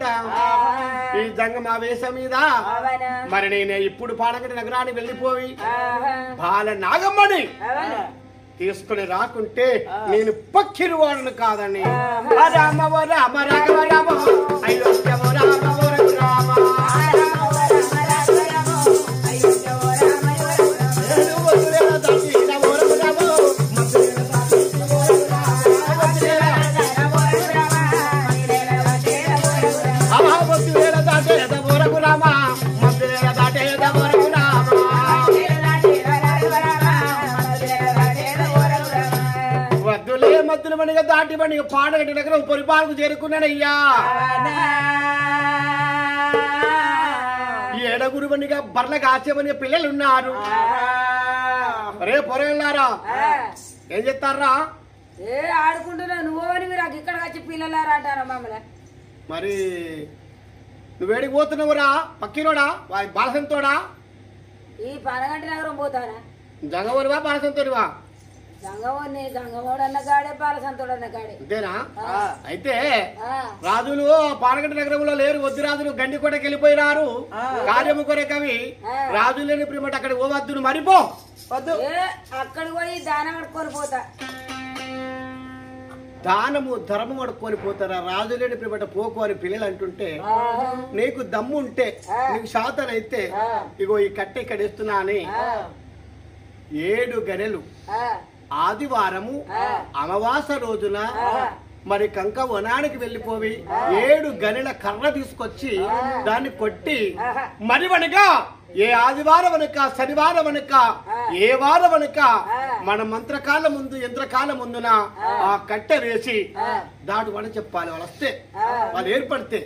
ఈ జంగమ వేషం మీద మరి నేను ఇప్పుడు పాడగట్టి నగరానికి వెళ్ళిపోయి బాల నాగమ్మని తీసుకుని రాకుంటే నేను పక్కిరు వాడను కాదని రామ రామ రామ రామ అయోధ్యమ రామ రామ మధ్యమనిగా దాటి పని పాడగట్టి దగ్గర పరిపాలకు చేరుకున్నానయ్యా. ఈ ఏడగురు పనిగా బర్లకు ఆచేమని పిల్లలు ఉన్నారు. రే పొరగల్లారా ఏం చెప్తారా? ఆడుకుంటున్నా నువ్వు మీరు ఇక్కడ వచ్చి పిల్లలారా అంటారా మమ్మల్ని? మరి నువ్వేడికి పోతున్నావురా? పక్కిరోడా బాలసంతోడా? ఈ పానగంటి నగరం పోతానా? జంగవరివా బాలసంతోడివా? జంగవని జంగమోడు అన్న కాడే బాలసంతోడు అన్న కాడే. అంతేనా? అయితే రాజులు పానగంటి నగరంలో లేరు. వద్దు రాజులు గండికోటకి వెళ్ళిపోయినారు. కార్యము కొరకవి రాజులు లేని ప్రేమట అక్కడ పోవద్దు మరిపో వద్దు. అక్కడికి పోయి దానం అడుక్కొని పోతా. దానము ధర్మం అడుక్కొని పోతారా? రాజు లేని ప్రేమట పోకు అని పిల్లలు అంటుంటే నీకు దమ్ము ఉంటే నీకు శాతం అయితే ఇగో ఈ కట్టె ఇక్కడ ఇస్తున్నా అని 7 గనెలు ఆదివారము అమావాస రోజున మరి కంక వనానికి వెళ్ళిపోయి 7 గనెల కర్ర తీసుకొచ్చి దాన్ని కొట్టి మరి వనగా ఏ ఆదివారం అనక శనివారం అనక ఏ వారం అనక మన మంత్రకాల ముందు యంత్రకాల ముందున ఆ కట్టె వేసి దాటు అని చెప్పాలి. వాళ్ళు వస్తే వాళ్ళు ఏర్పడితే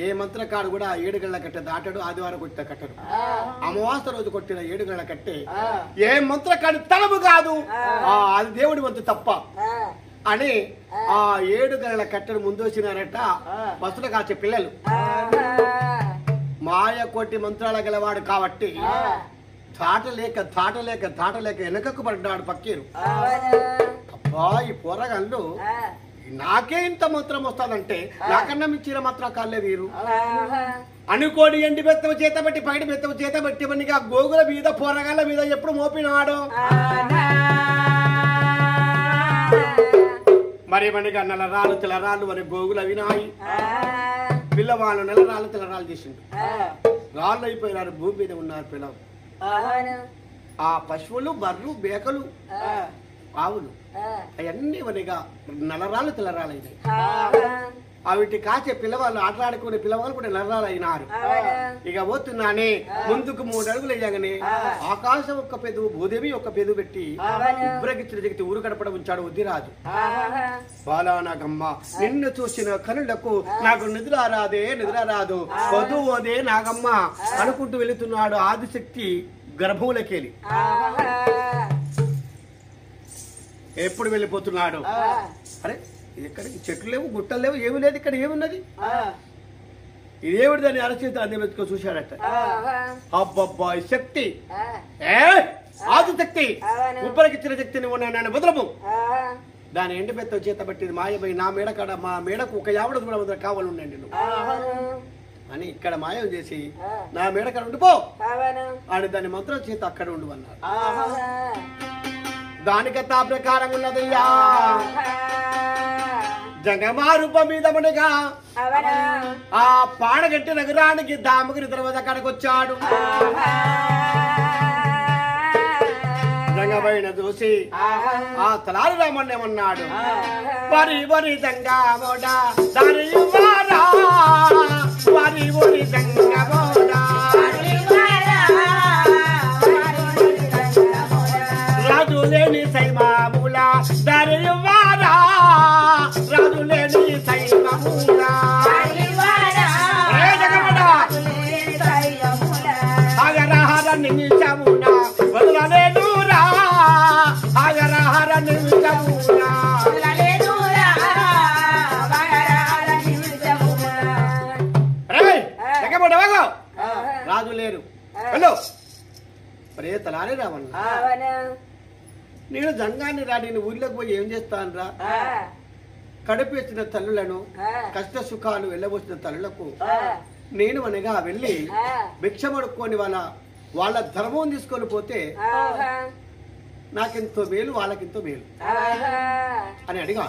ఏ మంత్రకాడు కూడా 7 గంటల కట్టె దాటాడు. ఆదివారం కొట్టిన కట్టడు. అమావాస రోజు కొట్టిన 7 గంటల కట్టె ఏ మంత్రకాడి తలము కాదు, అది దేవుడి వంతు తప్ప అని ఆ 7 గంటల కట్టెను ముందు వచ్చినారట బస్సులు కాచే పిల్లలు. మాయ కోటి మంత్రాల గలవాడు కాబట్టి దాటలేక వెనకకు పడ్డాడు పక్కీరు. అబ్బా ఈ పోరగాళ్ళు నాకే ఇంత మంత్రం వస్తాదంటే నాకన్నా మించిన మాత్రం కాళ్ళే వీరు అనుకోడి. ఎండి బెత్తము చేత బట్టి పైడి బెత్తము చేత బట్టి మనిగా గోగుల మీద పోరగాళ్ళ మీద ఎప్పుడు మోపినాడు. మరి మనకి నల్లరాళ్ళు తెల్లరాళ్ళు మరి గోగులు అవినాయి. పిల్లవాళ్ళు నెలరాళ్ళు తెల్లరాళ్ళు చేసిండు. రాళ్ళు అయిపోయినారు. భూమి మీద ఉన్నారు పిల్లలు. ఆ పశువులు బర్రు బేకలు ఆవులు అవన్నీ మనగా నల్లరాళ్ళు తెల్లరాళ్ళు అయినాయి. అవిటి కాచే పిల్లవాళ్ళు ఆటలాడుకునే పిల్లవాళ్ళు కూడా నల్లరాళ్ళు అయినారు. ఇక పోతున్నానే ముందుకు 3 అడుగులు వేయగానే ఆకాశం ఒక్క పెదవు భూదేవి ఒక్క పెదవు పెట్టి ఉబ్బరగిచ్చిన జగతి ఊరు గడపడ ఉంచాడు వద్దిరాజు. బాలానాగమ్మ నిన్ను చూసిన కనులకు నాకు నిద్రారాదు వధువోదే నాగమ్మ అనుకుంటూ వెళుతున్నాడు ఆదిశక్తి గర్భంలోకెళ్ళి. ఎప్పుడు వెళ్ళిపోతున్నాడు? అరే ఇక్కడ చెట్లు లేవు, గుట్టలు లేవు, ఏమి లేదు, ఇక్కడ ఏమున్నది? ఇదేమిటి దాన్ని అరచేత అన్ని వెతుకో చూశాడట. అబ్బబ్బా శక్తి ఆదిశక్తి ఉబ్బరకిచ్చిన శక్తిని ఉన్నాను వదలము. దాని ఎండి పెద్ద చేత పట్టింది మాయమై నా మేడ కాడ మా మేడకు ఒక యావడ దూరం కావాలి ఉండండి అని ఇక్కడ మాయం చేసి నా మేడ కాడ ఉండిపో అని దాని మంత్రం చేత అక్కడ ఉండమన్నాడు. దానికతా ప్రకారం ఉన్నదయ్యా. జంగమారూప మీద మునిగా ఆ పాడగట్టి నగరానికి దామగిరి దర్వాజా కాడికి వచ్చాడు. జంగమైన చూసి ఆ తలారి రామన్న ఏమన్నాడు? వరి జంగమోడా దారి వరి జంగమోడా రాజు లేని సైమాముల దరివారా రాజు లేని సైమాముల ఆగరహర నిమిషమున వదలలేనురా ఆగరహర నిమిషమున రాజు లేరు. హలో ప్రేతలారే రావన్న నేను జంగాన్ని రాడి ఊర్లోకి పోయి ఏం చేస్తాను రా? కడుపు ఇచ్చిన తల్లులను కష్ట సుఖాలు వెళ్ళబోసిన తల్లులకు నేను అనగా వెళ్ళి భిక్షమడుక్కొని వాళ్ళ ధర్మం తీసుకొని పోతే నాకెంతో మేలు వాళ్ళకెంతో మేలు అని అడిగా.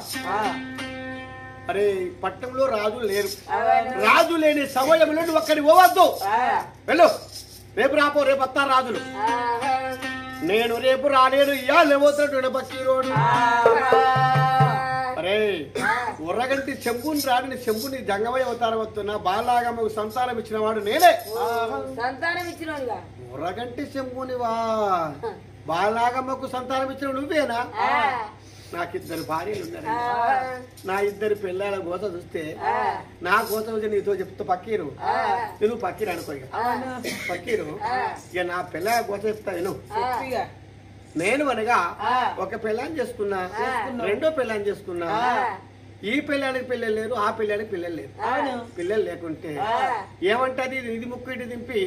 అరే పట్టణంలో రాజులు లేరు, రాజు లేని సమయంలో నువ్వు అక్కడికి పోవద్దు, వెళ్ళు, రేపు రాపో, రేపు వస్తారు రాజులు. నేను రేపు రాలేను, ఇయ్యాలు పోతాడు బక్కీరోడు. అరే ఉర్రగంటి చెంబుని రాడిని చెంబుని జంగమయ్య అవతారం వస్తున్నా, బాలాగమ్మకు సంతానం ఇచ్చిన వాడు నేనే. సంతానం ఇచ్చిన ఉర్రగంటి చెంబుని బాలాగమ్మకు సంతానం ఇచ్చిన నువ్వేనా? నాకు 2 భార్యలు ఉన్నారు, నా 2 పిల్లల గోత చూస్తే నా గోత వచ్చి నీతో చెప్తా పక్కీరు, నువ్వు పక్కీరు అనుకో, ఇక పక్కీరు ఇక నా పిల్లల గోత చెప్తా విను. నేను అనగా ఒక పిల్లని చేసుకున్నా, రెండో పిల్లని చేసుకున్నా, ఈ పిల్లానికి పిల్లలు లేరు, ఆ పిల్లానికి పిల్లలు లేరు. పిల్లలు లేకుంటే ఏమంటది, ఇది ముక్కు ఇటు దింపి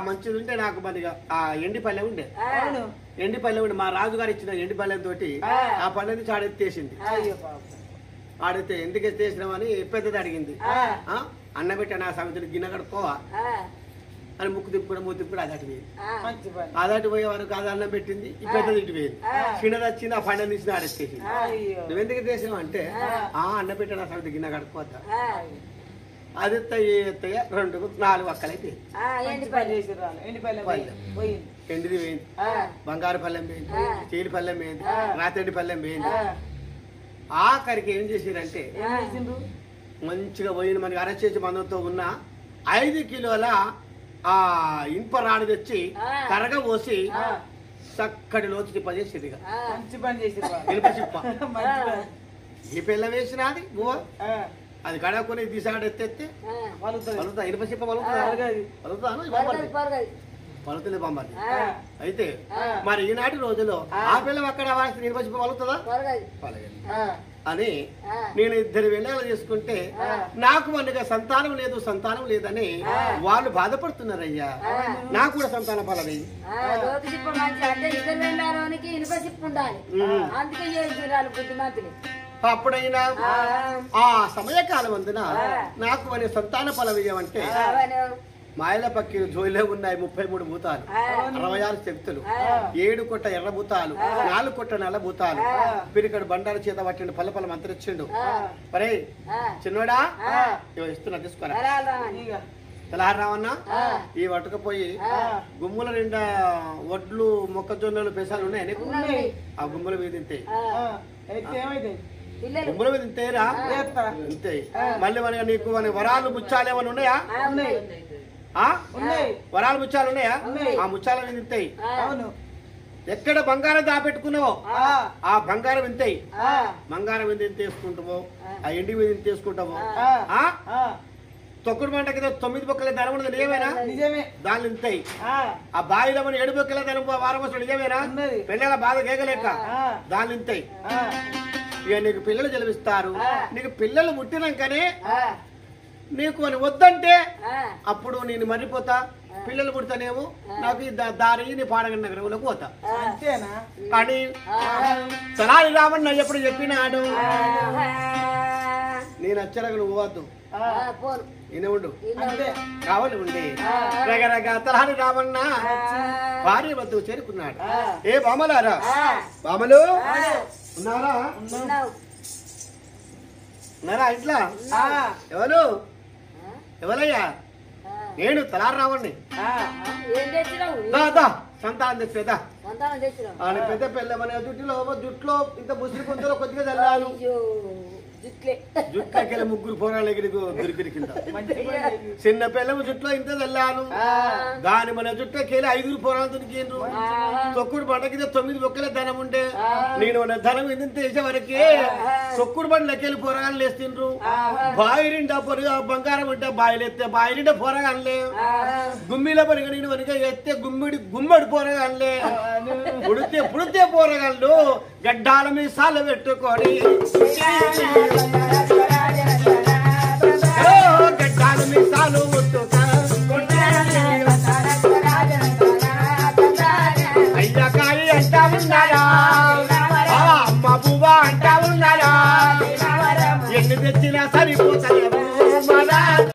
మంచిది ఉంటే నాకు మరిగా ఆ ఎండి పల్లె ఉండే, ఎండి పల్లె ఉండే మా రాజుగారు ఇచ్చిన ఎండి పల్లెం తోటి ఆ పల్లె నుంచి ఆడెత్తేసింది. ఆడితే ఎందుకు ఎత్తేసినామని పెద్దది అడిగింది. అన్న పెట్టా నా సమితిని గిన్నె కడుక్కోవా అని ముక్కు తిప్పుడు మూతి తిప్పుడు అదటి పోయింది. అదటి పోయే వరకు అది అన్నం పెట్టింది, ఈ పెద్దది ఇటు పోయింది. చిన్నది వచ్చింది, ఆ పండుగ నుంచి ఆడెత్తేసింది. నువ్వు ఎందుకు ఎత్తేసినావు అంటే అన్న పెట్టా నా సమితి గిన్నె కడుక్కోవద్దా, అది ఎత్తయ్య 2 4 అక్కలైతే ఎండిది పోయింది, బంగారు పల్లెం పోయింది, చీలి పల్లెం పోయింది, రాతెండి పల్లెం పోయింది. ఆఖరికి ఏం చేసిరంటే మంచిగా పోయిన మనకి అరచేసి మందంతో ఉన్న 5 కిలోల ఆ ఇనుప రాడు తెచ్చి కరగ పోసి చక్కటి లోతు చిప్ప చేసేది. ఇనుప చిప్ప ఈ పిల్ల వేసినది బువ్వ అది కడకొని తీసాడు ఎత్తెత్తే పలుతా, ఇనుప చిప్ప పలుతుంది బొమ్మది. అయితే మరి ఈనాటి రోజుల్లో ఆ పిల్ల అక్కడ వాసి ఇనుప చిప్ప పలుతుందా అని నేను 2 వేళలు చేసుకుంటే నాకు మనగా సంతానం లేదని వాళ్ళు బాధపడుతున్నారయ్యా. నాకు కూడా సంతానం పలది. అప్పుడైనా ఆ సమయకాలం అందున నాకు మన సంతాన ఫలవిజయం అంటే మాయల పక్కి జోయిలో ఉన్నాయి 33 భూతాలు, 66 శక్తులు, 7 కొట్ట ఎర్ర భూతాలు, 4 కొట్ట నల్ల భూతాలు, పిరికడు బండాల చేత పట్టిండు పల్లపల్ల మంత్రిచ్చిండు. పరే చిన్నోడా ఇస్తున్నా తీసుకోరా తెలహారు రావన్నా, ఈ పట్టుకపోయి గుమ్ముల నిండా వడ్లు మొక్కజొన్నలు పెసాలు ఉన్నాయి నీకు, ఆ గుమ్ముల మీద తింటాయి, గుమ్ముల మీద తింటాయిరా తింటాయి. మళ్ళీ మనకి నీకు మన వరాలు ముచ్చాలు ఏమైనా ఉన్నాయా? వరాలు ముచ్చాలు ఉన్నాయా? ఆ ముచ్చాల మీద తింటాయి. ఎక్కడ బంగారం దాపెట్టుకున్నావో ఆ బంగారం వింతాయి, బంగారం మీద ఎంత వేసుకుంటావో ఆ ఎండి మీద ఎంత వేసుకుంటావో. తొక్కుడు పంట కింద 9 బొక్కల ధనం ఉన్నది నిజమేనా? దాన్ని ఇంతాయి. ఆ బావిలో మన 7 బొక్కల ధనం వారం వస్తుంది నిజమేనా? పిల్లల బాధ కేకలేక దాన్ని ఇంతాయి. ఇక నీకు పిల్లలు జలవిస్తారు, నీకు పిల్లలు పుట్టినాకనే నీకు అని వద్దంటే అప్పుడు నేను మర్రిపోతా, పిల్లలు పుడతానేమో నాకు దారి నీ పాడగ నగరంలోకి పోతా అని సరాలి రామన్న ఎప్పుడు చెప్పినాడు. నేను వచ్చాక నువ్వు పోవద్దు, ఈయన ఉండు కావాలి ఉండి రగరగ తలహాని రామన్న భార్య వద్దు చేరుకున్నాడు. ఏ బామలారా, బామలు ఉన్నారా? ఉన్నారా ఇంట్లో? ఎవరయ్యా? నేను తలారు రావండి, సంతానం తెచ్చేదా పెద్ద పిల్లమనే జుట్లో ఇంత ముసిరి కొంచెం కొద్దిగా చల్లాను, జుట్లకెళ్ళి 3 పోరాలు ఎగిరికి కింద చిన్న పిల్లము జుట్లో ఇంత చల్లాను, దాని మన జుట్లకెళ్ళి 5 పోరాలు దొరికిండ్రు. తొక్కుడు బండకి 9 బొక్కల ధనం ఉండే, నేను మన ధనం ఇంత వేసే వరకే తొక్కుడు బండ్లకెళ్ళి పోరగాలు లేస్తుండ్రు. బావి నిండా పొరగా బంగారం ఉంటే బావిలు ఎత్తే బావి నిండా పోరగాలే, గుమ్మిలో పరిగ నేను వరకు ఎత్తే గుమ్మడి పోరగాలే, పుడితే పోరగాళ్ళు గడ్డాల మీసాలు పెట్టుకొని గడ్డాల మీసాలు అయ్యకాయ అంటా ఉన్నారా, అమ్మ పువ్వ అంటా ఉన్నారా,